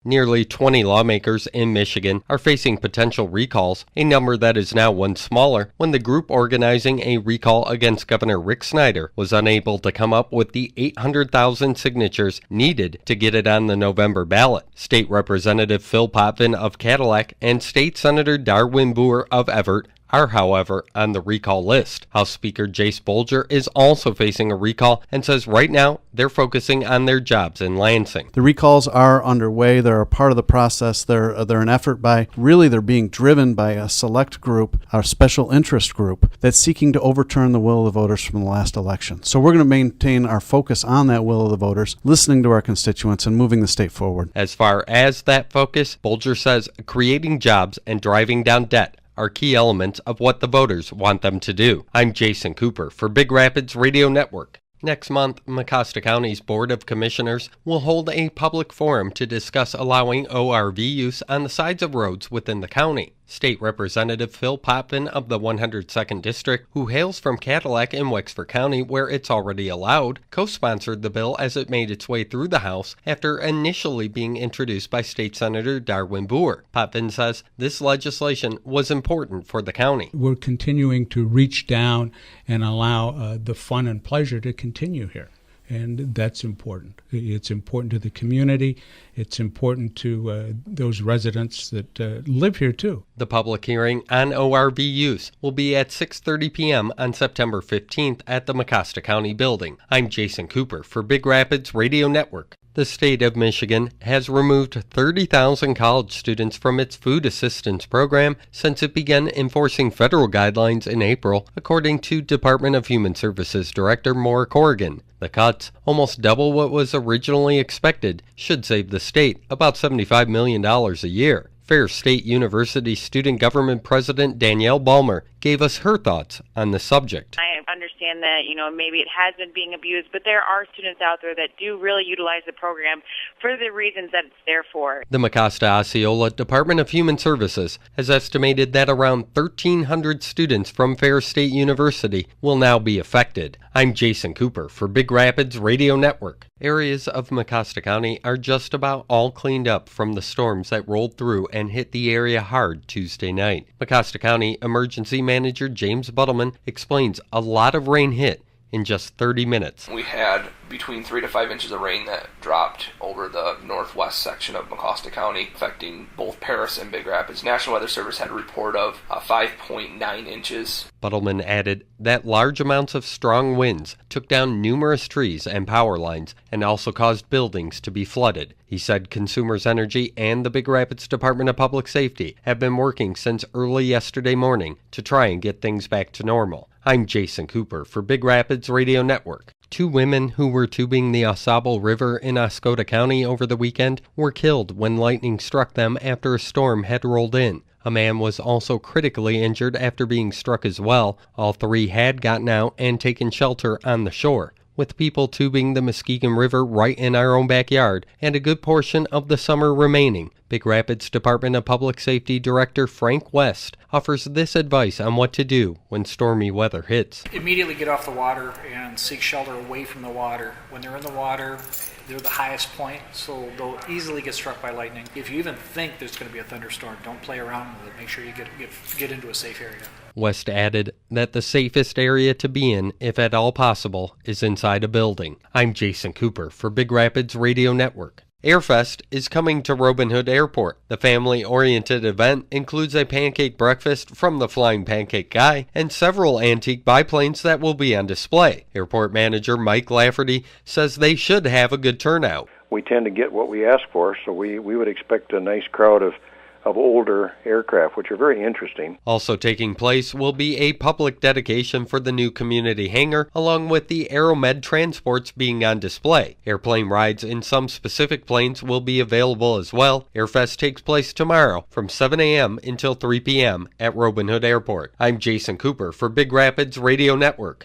Nearly 20 lawmakers in Michigan are facing potential recalls, a number that is now one smaller when the group organizing a recall against Governor Rick Snyder was unable to come up with the 800,000 signatures needed to get it on the November ballot. State Representative Phil Potvin of Cadillac and State Senator Darwin Boer of Everett are, however, on the recall list. House Speaker Jase Bolger is also facing a recall and says right now they're focusing on their jobs in Lansing. The recalls are underway. They're a part of the process. They're an effort they're being driven by a select group, our special interest group, that's seeking to overturn the will of the voters from the last election. So we're going to maintain our focus on that will of the voters, listening to our constituents and moving the state forward. As far as that focus, Bolger says creating jobs and driving down debt are key elements of what the voters want them to do. I'm Jason Cooper for Big Rapids Radio Network. Next month, Mecosta County's Board of Commissioners will hold a public forum to discuss allowing ORV use on the sides of roads within the county. State Representative Phil Potvin of the 102nd District, who hails from Cadillac in Wexford County where it's already allowed, co-sponsored the bill as it made its way through the House after initially being introduced by State Senator Darwin Boer. Potvin says this legislation was important for the county. We're continuing to reach down and allow the fun and pleasure to continue here. And that's important. It's important to the community. It's important to those residents that live here, too. The public hearing on ORV use will be at 6:30 p.m. on September 15th at the Mecosta County building. I'm Jason Cooper for Big Rapids Radio Network. The state of Michigan has removed 30,000 college students from its food assistance program since it began enforcing federal guidelines in April, according to Department of Human Services Director Maura Corrigan. The cuts, almost double what was originally expected, should save the state about $75 million a year. Fair State University Student Government President Danielle Balmer gave us her thoughts on the subject. I understand that, maybe it has been being abused, but there are students out there that do really utilize the program for the reasons that it's there for. The Mecosta Osceola Department of Human Services has estimated that around 1,300 students from Fair State University will now be affected. I'm Jason Cooper for Big Rapids Radio Network. Areas of Mecosta County are just about all cleaned up from the storms that rolled through and hit the area hard Tuesday night. Mecosta County Emergency Manager James Buttleman explains a lot of rain hit in just 30 minutes. We had between 3 to 5 inches of rain that dropped over the northwest section of Mecosta County, affecting both Paris and Big Rapids. National Weather Service had a report of 5.9 inches. Buttleman added that large amounts of strong winds took down numerous trees and power lines and also caused buildings to be flooded. He said Consumers Energy and the Big Rapids Department of Public Safety have been working since early yesterday morning to try and get things back to normal. I'm Jason Cooper for Big Rapids Radio Network. 2 women who were tubing the Ausable River in Oscoda County over the weekend were killed when lightning struck them after a storm had rolled in. A man was also critically injured after being struck as well. All 3 had gotten out and taken shelter on the shore. With people tubing the Muskegon River right in our own backyard and a good portion of the summer remaining, Big Rapids Department of Public Safety Director Frank West offers this advice on what to do when stormy weather hits. Immediately get off the water and seek shelter away from the water. When they're in the water, they're the highest point, so they'll easily get struck by lightning. If you even think there's going to be a thunderstorm, don't play around with it. Make sure you get into a safe area. West added that the safest area to be in, if at all possible, is inside a building. I'm Jason Cooper for Big Rapids Radio Network. Airfest is coming to Robin Hood Airport. The family-oriented event includes a pancake breakfast from the Flying Pancake Guy and several antique biplanes that will be on display. Airport manager Mike Lafferty says they should have a good turnout. We tend to get what we ask for, so we would expect a nice crowd of older aircraft, which are very interesting. Also taking place will be a public dedication for the new community hangar, along with the Aeromed transports being on display. Airplane rides in some specific planes will be available as well. Airfest takes place tomorrow from 7 a.m. until 3 p.m. at Robin Hood Airport. I'm Jason Cooper for Big Rapids Radio Network.